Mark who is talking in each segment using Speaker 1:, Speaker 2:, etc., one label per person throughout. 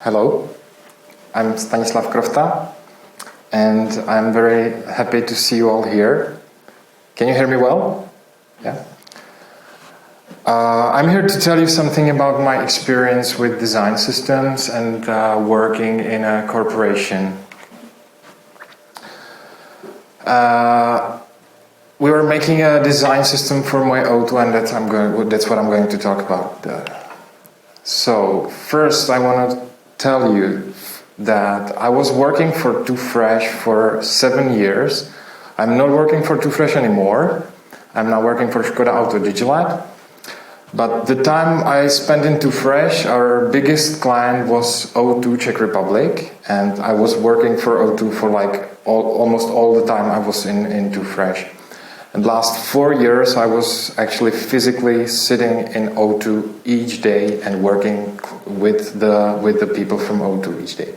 Speaker 1: Hello, I'm Stanislav Krofta, and I'm very happy to see you all here. Can you hear me well? Yeah. I'm here to tell you something about my experience with design systems and working in a corporation. We were making a design system for Moje O2, and that's what I'm going to talk about. So first, I want to tell you that I was working for O2 Fresh for 7 years. I'm not working for O2 Fresh anymore. I'm now working for Škoda Auto Digilab. But the time I spent in O2 Fresh, our biggest client was O2 Czech Republic, and I was working for O2 for almost all the time I was in O2 Fresh. And last 4 years I was actually physically sitting in O2 each day and working with the people from O2 each day.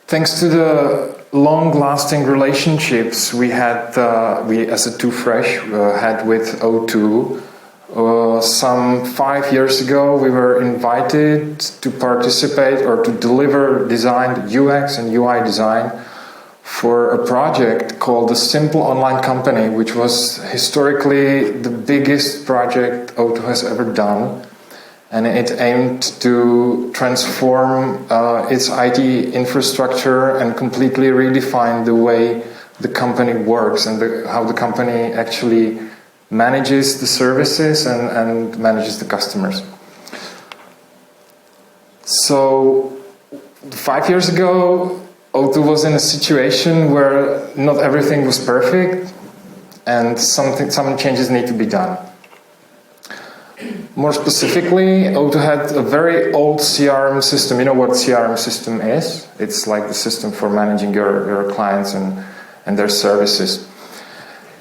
Speaker 1: Thanks to the long-lasting relationships we as O2 Fresh had with O2, some 5 years ago we were invited to participate or to deliver designed UX and UI design for a project called the Simple Online Company, which was historically the biggest project O2 has ever done. And it aimed to transform its IT infrastructure and completely redefine the way the company works and how the company actually manages the services and manages the customers. So 5 years ago, O2 was in a situation where not everything was perfect and some changes need to be done. More specifically, O2 had a very old CRM system. You know what CRM system is? It's like the system for managing your clients and their services.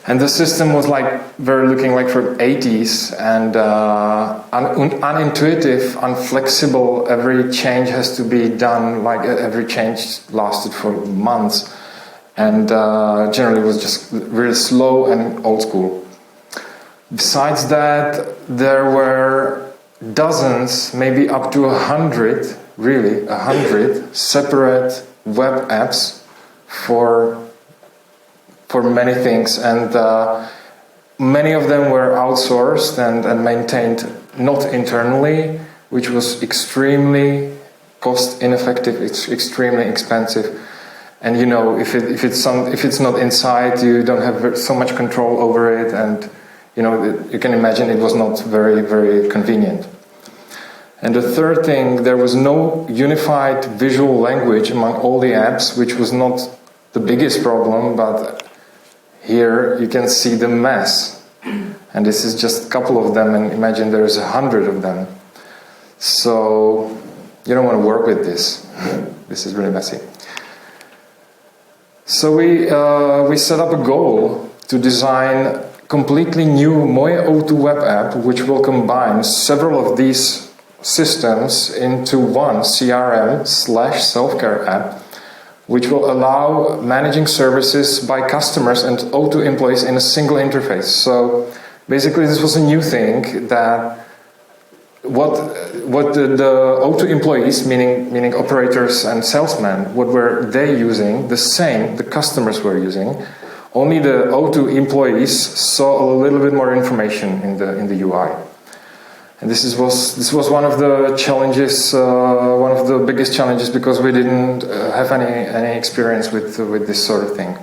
Speaker 1: And the system was looking like from 80s and unintuitive, unflexible. Every change has to be done, every change lasted for months. And generally it was just really slow and old school. Besides that, there were dozens, maybe up to 100, really 100 separate web apps for many things, and many of them were outsourced and maintained not internally, which was extremely cost ineffective. It's extremely expensive, and you know, if it's not inside, you don't have so much control over it, and you know, you can imagine it was not very, very convenient. And the third thing, there was no unified visual language among all the apps, which was not the biggest problem, but here you can see the mess. And this is just a couple of them, and imagine there's 100 of them. So you don't want to work with this. This is really messy. So we set up a goal to design completely new Moje O2 web app, which will combine several of these systems into one CRM/selfcare app, which will allow managing services by customers and O2 employees in a single interface. So basically this was a new thing, that what the O2 employees, meaning operators and salesmen, what were they using, the same the customers were using. Only the O2 employees saw a little bit more information in the UI, and this was one of the challenges, one of the biggest challenges, because we didn't have any experience with this sort of thing.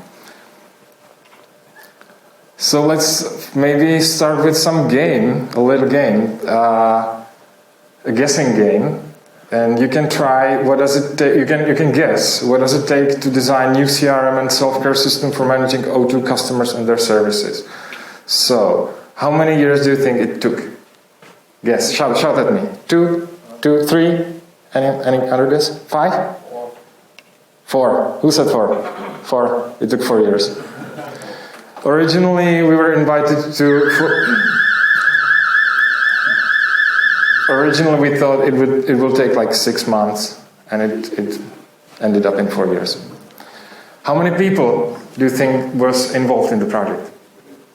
Speaker 1: So let's maybe start with some game, a little game, a guessing game. And you can try, what does it take, you can guess, what does it take to design new CRM and self-care system for managing O2 customers and their services? So, how many years do you think it took? Guess, shout at me. 2, 3, any other guess? 5? 4. Who said 4? 4. It took 4 years. Originally, we were invited to... Originally, we thought it will take like 6 months, and it ended up in 4 years. How many people do you think was involved in the project?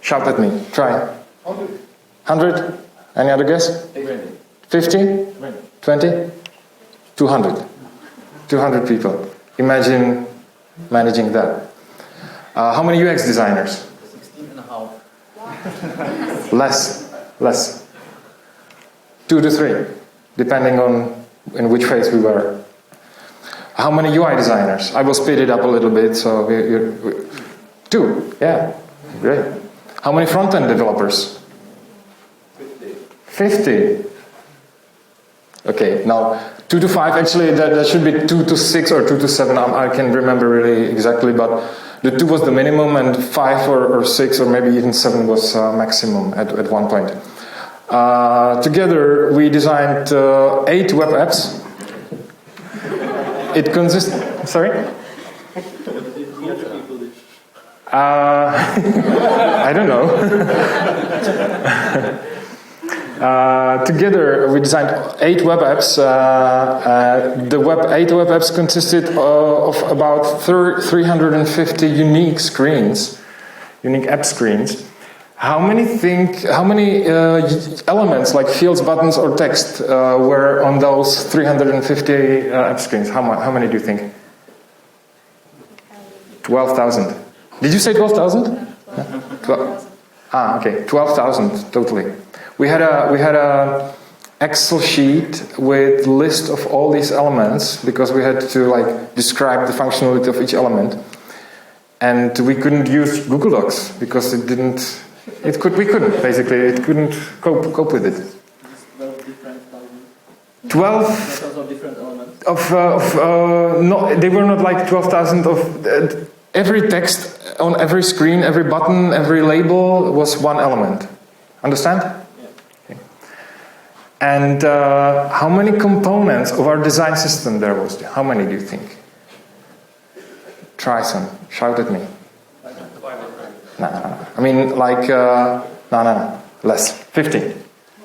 Speaker 1: Shout at me. Try. 100? Any other guess? 50? 20? 200. 200 people. Imagine managing that. How many UX designers?
Speaker 2: 16 and a half.
Speaker 1: Less. 2 to 3, depending on in which phase we were. How many UI designers? I will speed it up a little bit. So 2. Yeah, great. How many front-end developers? 50. Okay, now 2 to 5. Actually, that should be 2 to 6 or 2 to 7. I can't remember really exactly, but the 2 was the minimum, and 5 or 6 or maybe even 7 was maximum at one point. Together, we designed 8 web apps. It consists. Sorry. I don't know. Together, we designed 8 web apps. The 8 web apps consisted of about 350 unique screens, unique app screens. How many elements like fields, buttons, or text were on those 350 app screens? How many do you think? 12,000. Did you say 12,000? 12,000. Okay, 12,000 totally. We had a Excel sheet with list of all these elements because we had to describe the functionality of each element, and we couldn't use Google Docs because we couldn't cope with it. 12 different elements. No, they were not like 12,000 of every text on every screen, every button, every label was one element. Understand? Yeah. Okay. And how many components of our design system there was? How many do you think? Try some. Shout at me. No. I mean, no. Less. 15.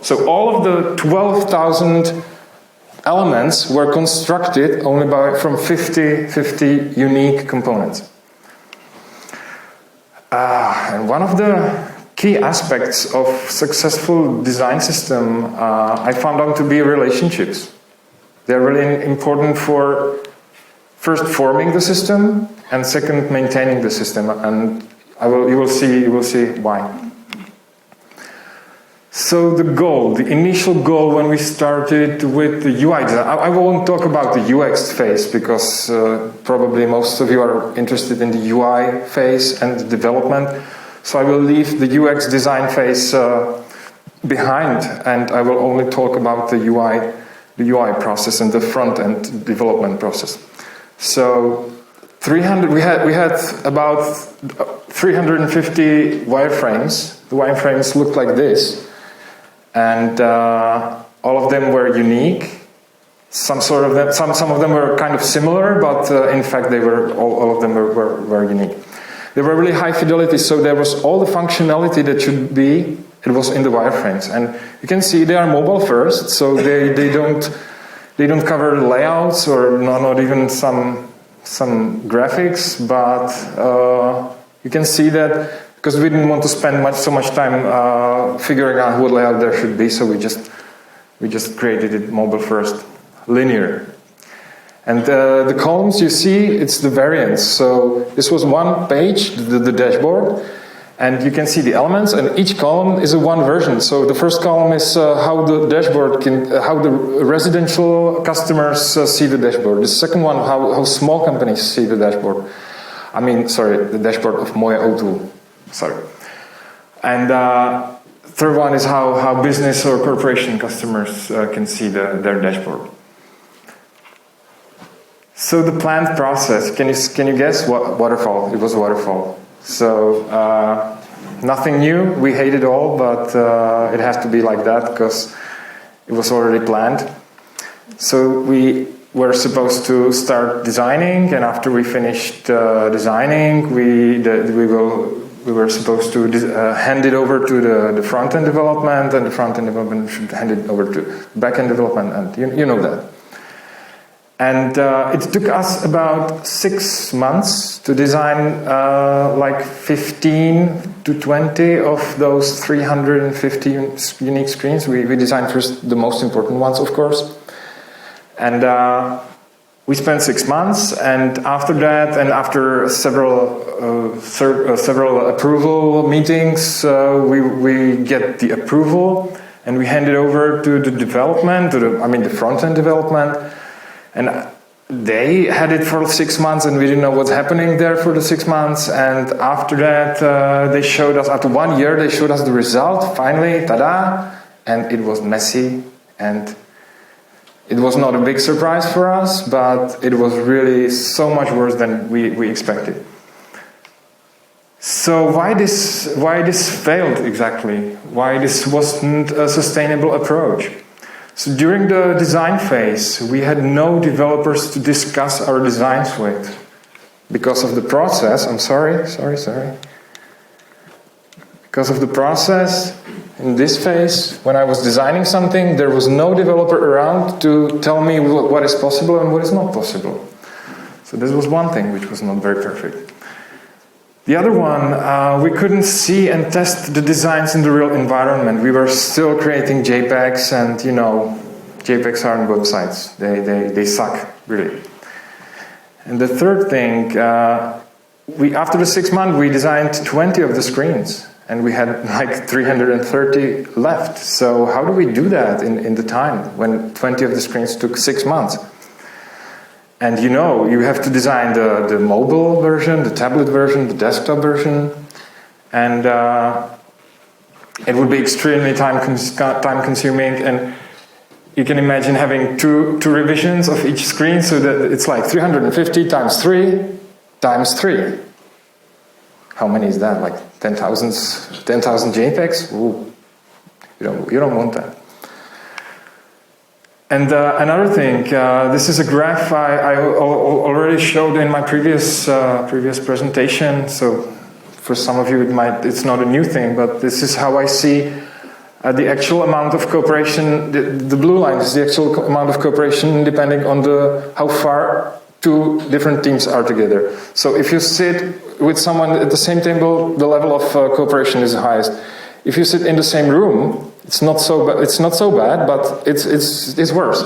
Speaker 1: So all of the 12,000 elements were constructed only from 50 unique components. And one of the key aspects of successful design system I found out to be relationships. They're really important for first forming the system and second maintaining the system, and you will see why. So the initial goal when we started with the UI design, I won't talk about the UX phase because probably most of you are interested in the UI phase and the development. So I will leave the UX design phase behind, and I will only talk about the UI process and the front-end development process. So we had about 350 wireframes. The wireframes looked like this. And all of them were unique. Some of them were kind of similar, but in fact, all of them were unique. They were really high fidelity, so there was all the functionality that should be. It was in the wireframes, and you can see they are mobile first, so they don't cover layouts or not even some graphics, but you can see that. Because we didn't want to spend so much time figuring out what layout there should be, so we just created it mobile first, linear. And the columns you see, it's the variants. So this was one page, the dashboard, and you can see the elements, and each column is a one version. So the first column is how the dashboard how the residential customers see the dashboard. The second one, how small companies see the dashboard. The dashboard of Moje O2. Sorry. And third one is how business or corporation customers can see their dashboard. So the planned process, can you guess what? Waterfall. It was a waterfall. So nothing new. We hate it all, but it has to be like that because it was already planned. So we were supposed to start designing, and after we finished designing, we were supposed to hand it over to the front-end development, and the front-end development should hand it over to back-end development, and you know that. And it took us about 6 months to design 15 to 20 of those 350 unique screens. We designed first the most important ones, of course. And we spent 6 months, and after that, and after several approval meetings, we get the approval, and we hand it over to the development, the front-end development, and they had it for 6 months, and we didn't know what's happening there for the 6 months. And after that, they showed us, after 1 year, they showed us the result, finally, tada, and it was messy, and it was not a big surprise for us, but it was really so much worse than we expected. So why this failed exactly? Why this wasn't a sustainable approach? So during the design phase, we had no developers to discuss our designs with. Because of the process, Because of the process, in this phase, when I was designing something, there was no developer around to tell me what is possible and what is not possible. So this was one thing which was not very perfect. The other one, we couldn't see and test the designs in the real environment. We were still creating JPEGs, and JPEGs are on websites. They suck, really. And the third thing, after the 6 months, we designed 20 of the screens. And we had like 330 left. So how do we do that in the time when 20 of the screens took 6 months? And you have to design the mobile version, the tablet version, the desktop version. And it would be extremely time consuming. And you can imagine having two revisions of each screen, so that it's like 350 times 3 times 3. How many is that? Like 10,000 JPEGs? Ooh, you don't want that. And another thing, this is a graph I already showed in my previous presentation. So for some of you, it's not a new thing, but this is how I see the actual amount of cooperation. The blue line is the actual amount of cooperation depending on how far two different teams are together. So if you sit with someone at the same table, the level of cooperation is the highest. If you sit in the same room, it's not so bad, but it's worse.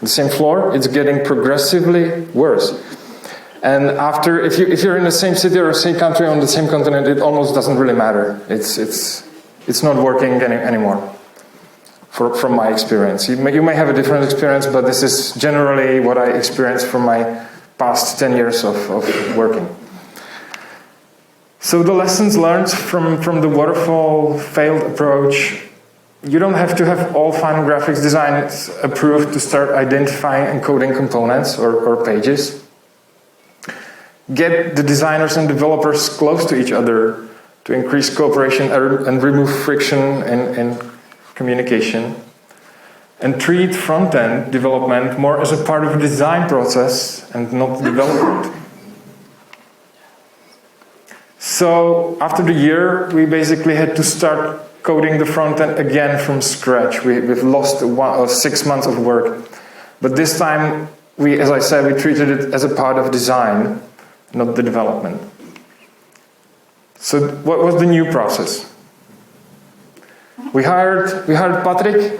Speaker 1: The same floor, it's getting progressively worse. And if you're in the same city or same country on the same continent, it almost doesn't really matter. It's not working anymore. From my experience, you may have a different experience, but this is generally what I experienced from my past 10 years of working. So the lessons learned from the waterfall failed approach: you don't have to have all final graphics designs approved to start identifying and coding components or pages. Get the designers and developers close to each other to increase cooperation and remove friction in communication. And treat front-end development more as a part of the design process and not development. So after the year, we basically had to start coding the front-end again from scratch. We've lost 6 months of work. But this time, as I said, we treated it as a part of design, not the development. So what was the new process? We hired Patrick.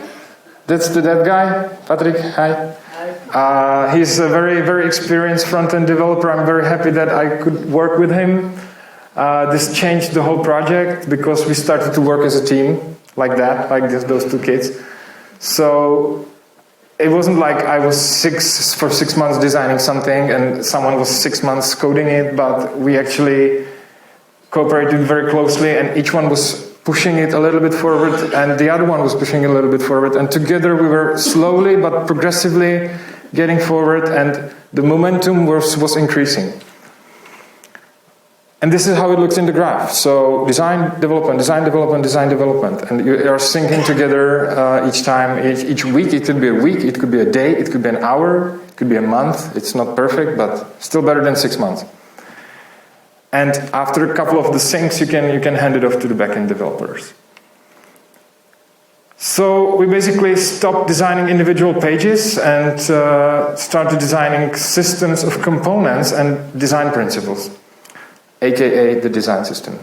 Speaker 1: That's that guy, Patrick. Hi. He's a very, very experienced front-end developer. I'm very happy that I could work with him. This changed the whole project because we started to work as a team, like that, like those two kids. So it wasn't like I was for 6 months designing something and someone was 6 months coding it, but we actually cooperated very closely, and each one was pushing it a little bit forward, and the other one was pushing it a little bit forward, and together we were slowly but progressively getting forward, and the momentum was increasing. And this is how it looks in the graph. So design, development, design, development, design, development, and you are syncing together each time, each week. It could be a week, it could be a day, it could be an hour, it could be a month. It's not perfect, but still better than 6 months. And after a couple of the syncs, you can hand it off to the backend developers. So we basically stopped designing individual pages and started designing systems of components and design principles, aka the design system.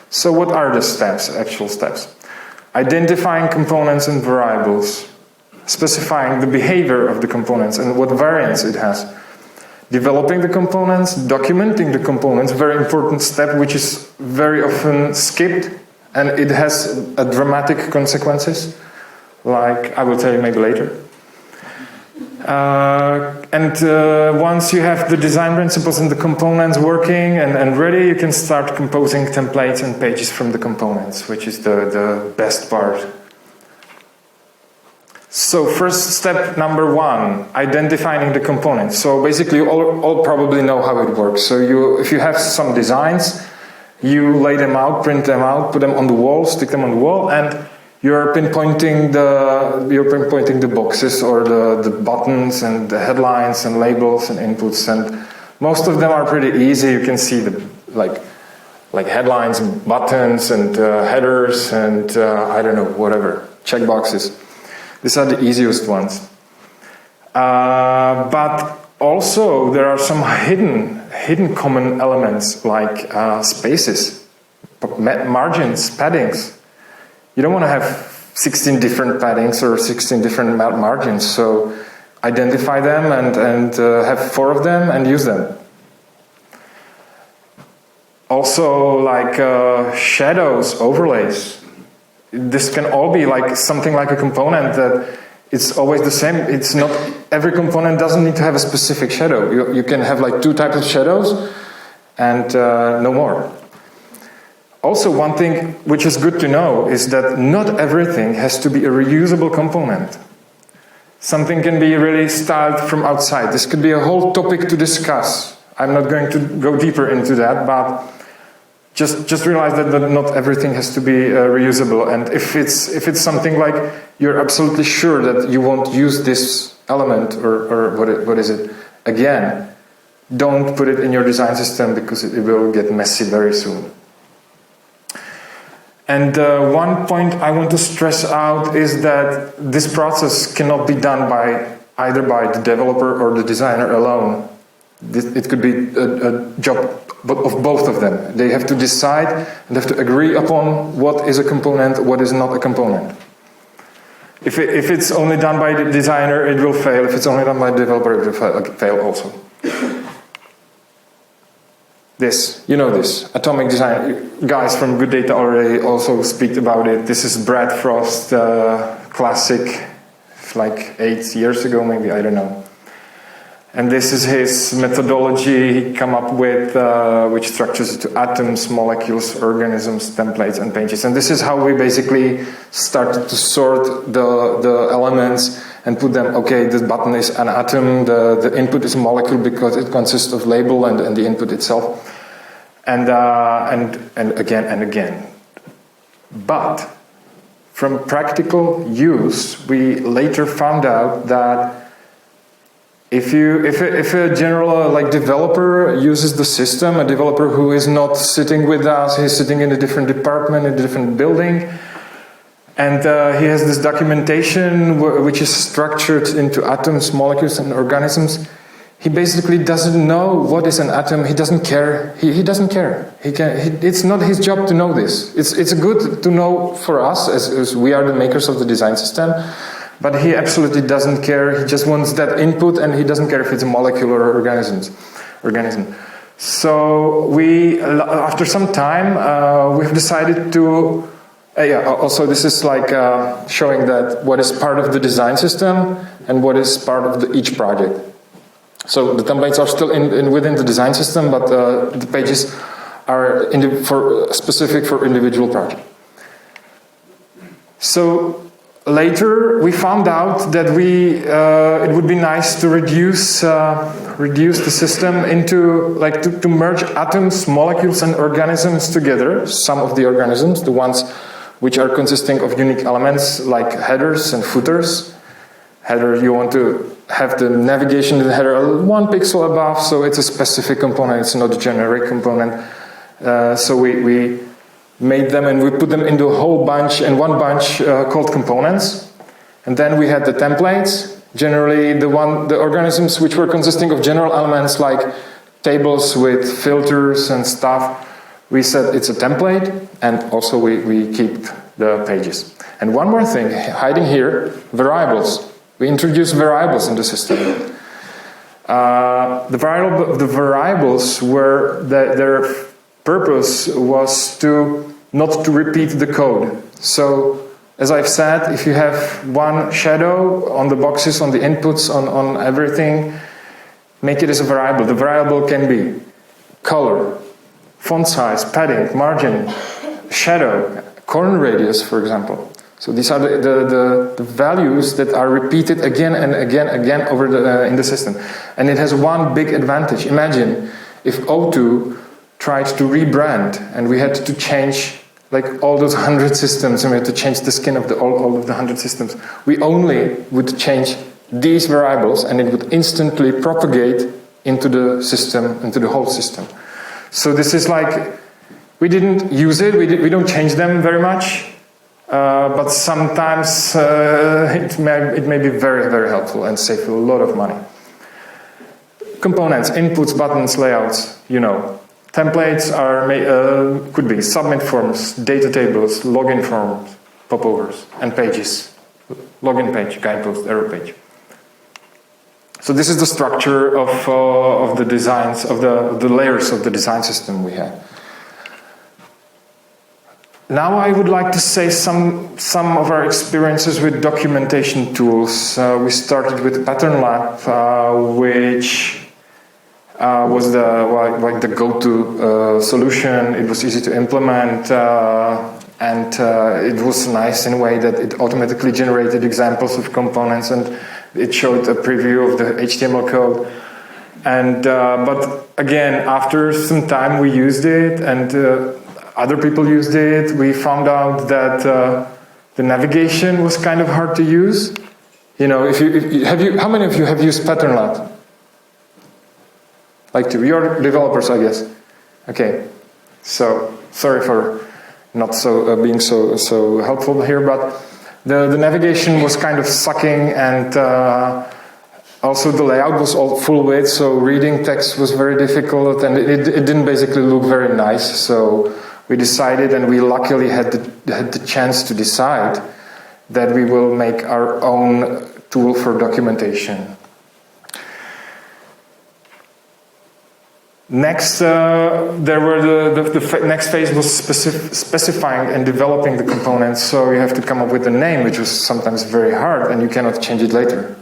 Speaker 1: So what are the steps, actual steps? Identifying components and variables. specifying the behavior of the components and what variants it has. Developing the components, documenting the components, very important step which is very often skipped, and it has a dramatic consequences, like I will tell you maybe later. Once you have the design principles and the components working and ready, you can start composing templates and pages from the components, which is the best part. So first step number 1, identifying the components. So basically you all probably know how it works. So if you have some designs, you lay them out, print them out, put them on the wall, stick them on the wall, and you're pinpointing the boxes or the buttons and the headlines and labels and inputs, and most of them are pretty easy. You can see the like headlines and buttons and headers and I don't know, whatever, checkboxes. These are the easiest ones. But also there are some hidden common elements like spaces, margins, paddings. You don't want to have 16 different paddings or 16 different margins, so identify them and have 4 of them and use them. Also, like shadows, overlays. This can all be like something like a component that it's always the same. It's not, every component doesn't need to have a specific shadow. You can have like 2 types of shadows and no more. Also, one thing which is good to know is that not everything has to be a reusable component. Something can be really styled from outside. This could be a whole topic to discuss. I'm not going to go deeper into that, but just realize that not everything has to be reusable. And if it's something like you're absolutely sure that you won't use this element or what is it again, don't put it in your design system because it will get messy very soon. And one point I want to stress out is that this process cannot be done either by the developer or the designer alone. It could be a job of both of them. They have to decide and have to agree upon what is a component, what is not a component. If it's only done by the designer, it will fail. If it's only done by the developer, it will fail also. This, you know this, atomic design. Guys from Good Data already also speak about it. This is Brad Frost, classic, like 8 years ago maybe, I don't know. And this is his methodology he came up with, which structures it to atoms, molecules, organisms, templates, and pages. And this is how we basically started to sort the elements and put them, okay, this button is an atom, the input is a molecule because it consists of label and the input itself. And again and again. But from practical use, we later found out that if a general like developer uses the system, a developer who is not sitting with us, he's sitting in a different department, in a different building, and he has this documentation which is structured into atoms, molecules, and organisms. He basically doesn't know what is an atom. He doesn't care. He doesn't care. It's not his job to know this. It's good to know for us as we are the makers of the design system. But he absolutely doesn't care. He just wants that input, and he doesn't care if it's a molecule or organism. So we, after some time, we've decided to. Also, this is like showing that what is part of the design system and what is part of each project. So the templates are still within the design system, but the pages are specific for individual project. So later we found out that it would be nice to reduce the system into to merge atoms, molecules, and organisms together. Some of the organisms, the ones which are consisting of unique elements like headers and footers. Header, you want to have the navigation in the header 1 pixel above, so it's a specific component, it's not a generic component. So we made them and we put them into a whole bunch, and one bunch called components. And then we had the templates, generally the organisms which were consisting of general elements like tables with filters and stuff. We said it's a template, and also we keep the pages. And one more thing, hiding here, variables. We introduced variables in the system. The variables were their purpose was not to repeat the code. So, as I've said, if you have one shadow on the boxes, on the inputs, on everything, make it as a variable. The variable can be color, font size, padding, margin, shadow, corner radius, for example. So these are the values that are repeated again and again over in the system. And it has one big advantage. Imagine if O2 tried to rebrand and we had to change like all those 100 systems, and we had to change the skin of all of the 100 systems. We only would change these variables and it would instantly propagate into the system, into the whole system. So this is like, we didn't use it, we don't change them very much, but sometimes it may be very, very helpful and save a lot of money. Components, inputs, buttons, layouts, you know. Templates could be submit forms, data tables, login forms, popovers, and pages. Login page, guidepost, error page. So this is the structure of the designs, of the layers of the design system we had. Now I would like to say some of our experiences with documentation tools. We started with Patternlab, which was the go-to solution. It was easy to implement, and it was nice in a way that it automatically generated examples of components, and it showed a preview of the HTML code. And but again, after some time we used it, and other people used it, we found out that the navigation was kind of hard to use. You know, how many of you have used Patternlab? Like you're developers, I guess. Okay, so sorry for not being so helpful here, but the navigation was kind of sucking, and also the layout was all full width, so reading text was very difficult, and it didn't basically look very nice. So we decided, and we luckily had the chance to decide, that we will make our own tool for documentation. Next, the next phase was specifying and developing the components. So you have to come up with a name, which was sometimes very hard, and you cannot change it later.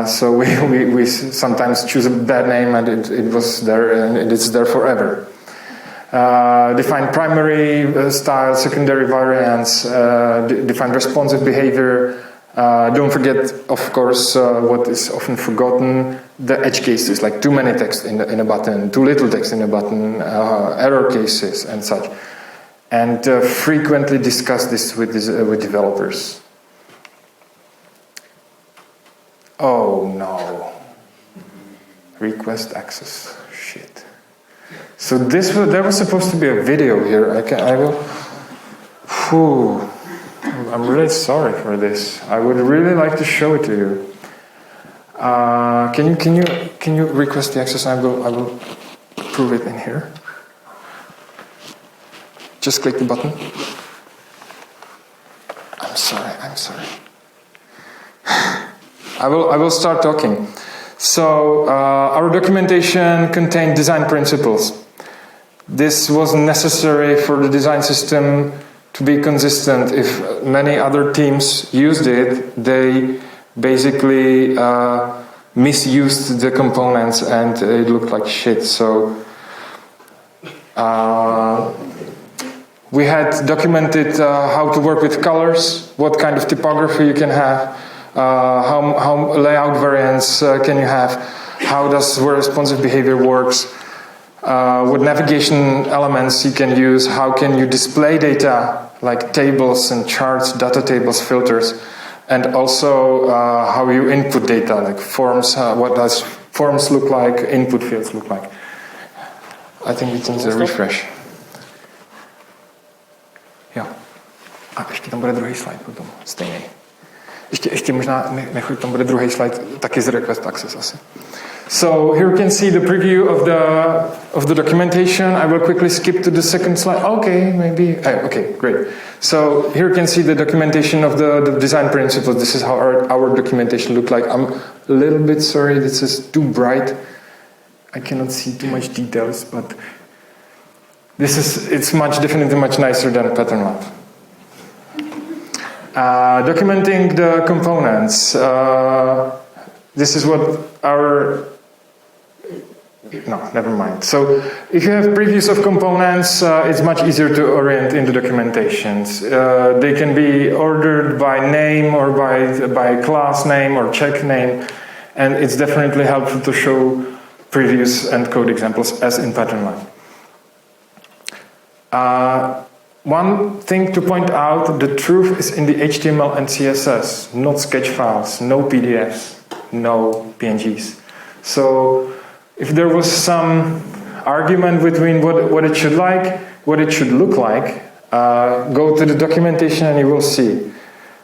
Speaker 1: So we sometimes choose a bad name, and it was there, and it's there forever. Define primary style, secondary variants, define responsive behavior. Don't forget, of course, what is often forgotten, the edge cases, like too many text in a button, too little text in a button, error cases and such. And frequently discuss this with developers. Oh no. Request access. Shit. So there was supposed to be a video here. I'm really sorry for this. I would really like to show it to you. Can you request the access? I will prove it in here. Just click the button. I'm sorry. I will start talking. So our documentation contained design principles. This was necessary for the design system to be consistent. If many other teams used it, they basically misused the components and it looked like shit. So we had documented how to work with colors, what kind of typography you can have, how layout variants can you have, how does responsive behavior works, what navigation elements you can use, how can you display data like tables and charts, data tables, filters, and also how you input data like forms, what does forms look like, input fields look like. I think it needs a refresh. Jo. A ještě tam bude druhý slide potom, stejný. Ještě možná nechoď, tam bude druhý slide, taky z request access asi. So here you can see the preview of the documentation. I will quickly skip to the second slide. Okay, maybe. Okay, great. So here you can see the documentation of the design principles. This is how our documentation looked like. I'm a little bit sorry, this is too bright. I cannot see too much details, but it's definitely much nicer than Patternlab. Documenting the components. This is what no, never mind. So if you have previews of components, it's much easier to orient in the documentations. They can be ordered by name or by class name or check name, and it's definitely helpful to show previews and code examples as in Patternlab. One thing to point out, the truth is in the HTML and CSS, not sketch files, no PDFs, no PNGs. So if there was some argument between what it should look like, go to the documentation and you will see.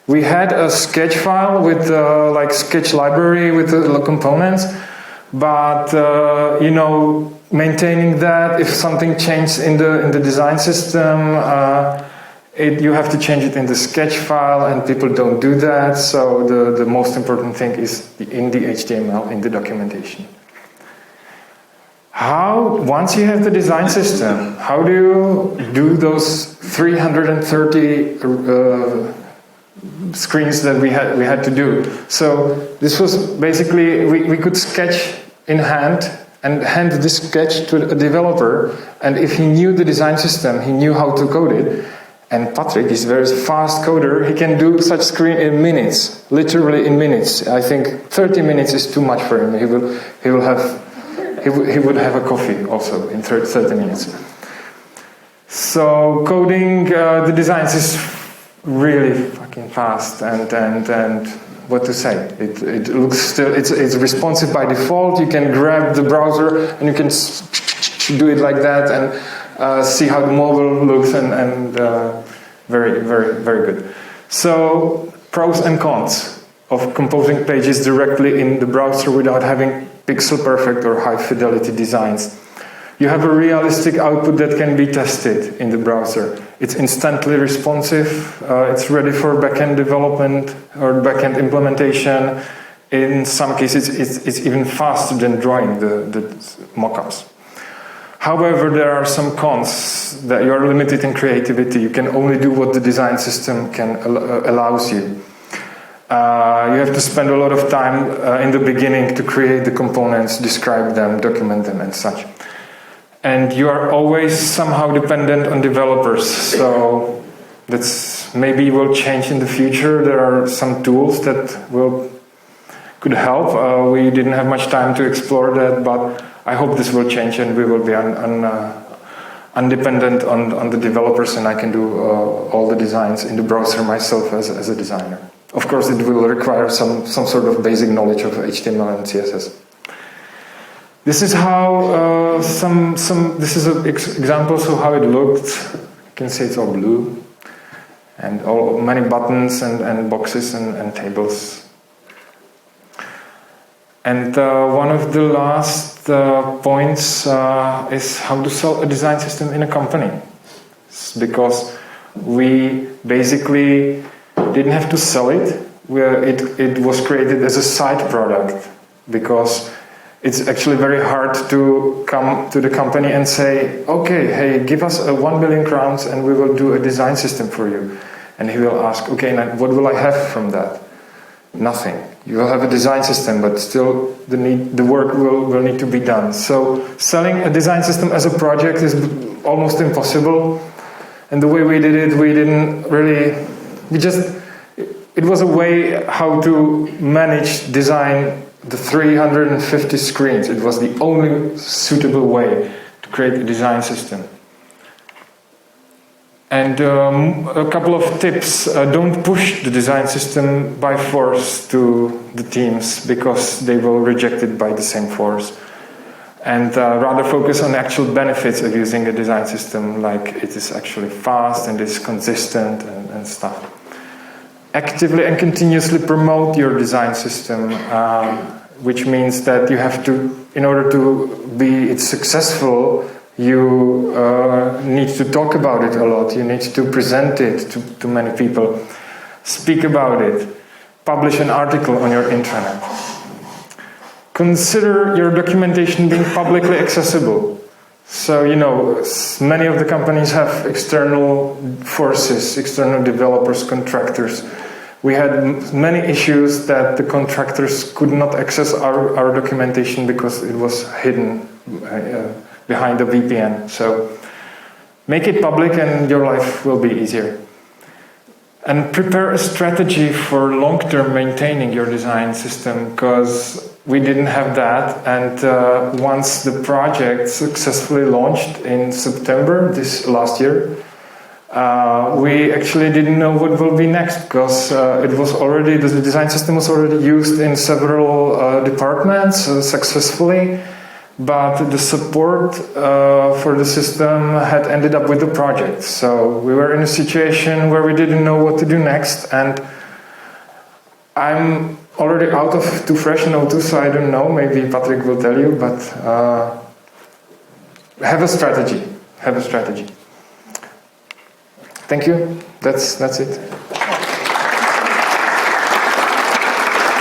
Speaker 1: We had a sketch file with like sketch library with the components, but maintaining that, if something changed in the design system, you have to change it in the sketch file, and people don't do that. So the most important thing is in the HTML, in the documentation. Once you have the design system, how do you do those 330 screens that we had to do? So this was basically, we could sketch in hand and hand this sketch to a developer, and if he knew the design system, he knew how to code it. And Patrick is a very fast coder. He can do such screen in minutes, literally in minutes. I think 30 minutes is too much for him. He would have a coffee also in 30 minutes. So coding the designs is really fucking fast, and what to say? It looks still. It's responsive by default. You can grab the browser and you can do it like that and see how the mobile looks, and very, very, very good. So pros and cons of composing pages directly in the browser without having pixel perfect or high fidelity designs. You have a realistic output that can be tested in the browser. It's instantly responsive. It's ready for backend development or backend implementation. In some cases, it's even faster than drawing the mockups. However, there are some cons that you are limited in creativity. You can only do what the design system allows you. You have to spend a lot of time in the beginning to create the components, describe them, document them, and such. And you are always somehow dependent on developers. So maybe will change in the future. There are some tools that could help. We didn't have much time to explore that, but I hope this will change and we will be undependent on the developers, and I can do all the designs in the browser myself as a designer. Of course, it will require some sort of basic knowledge of HTML and CSS. This is how this is examples of how it looked. You can see it's all blue, and many buttons and boxes and tables. And one of the last points is how to sell a design system in a company, because we basically didn't have to sell it. It was created as a side product, because it's actually very hard to come to the company and say, okay, hey, give us 1 billion crowns and we will do a design system for you. And he will ask, okay, now what will I have from that? Nothing. You will have a design system, but still the work will need to be done. So selling a design system as a project is almost impossible. And the way we did it, it was a way how to manage design the 350 screens. It was the only suitable way to create a design system. And a couple of tips. Don't push the design system by force to the teams, because they will reject it by the same force. And rather focus on the actual benefits of using a design system, like it is actually fast and it's consistent and stuff. Actively and continuously promote your design system, which means that you have to, in order to be successful, You need to talk about it a lot. You need to present it to many people. Speak about it. Publish an article on your intranet. Consider your documentation being publicly accessible. So, you know, many of the companies have external forces, external developers, contractors. We had many issues that the contractors could not access our documentation because it was hidden behind a VPN. So make it public and your life will be easier. And prepare a strategy for long-term maintaining your design system, because we didn't have that. And once the project successfully launched in September this last year, we actually didn't know what will be next, because it was already, the design system was already used in several departments successfully, but the support for the system had ended up with the project. So we were in a situation where we didn't know what to do next, and I'm already out of Too Fresh and O2, so I don't know, maybe Patrick will tell you, but have a strategy. Have a strategy. Thank you. That's it.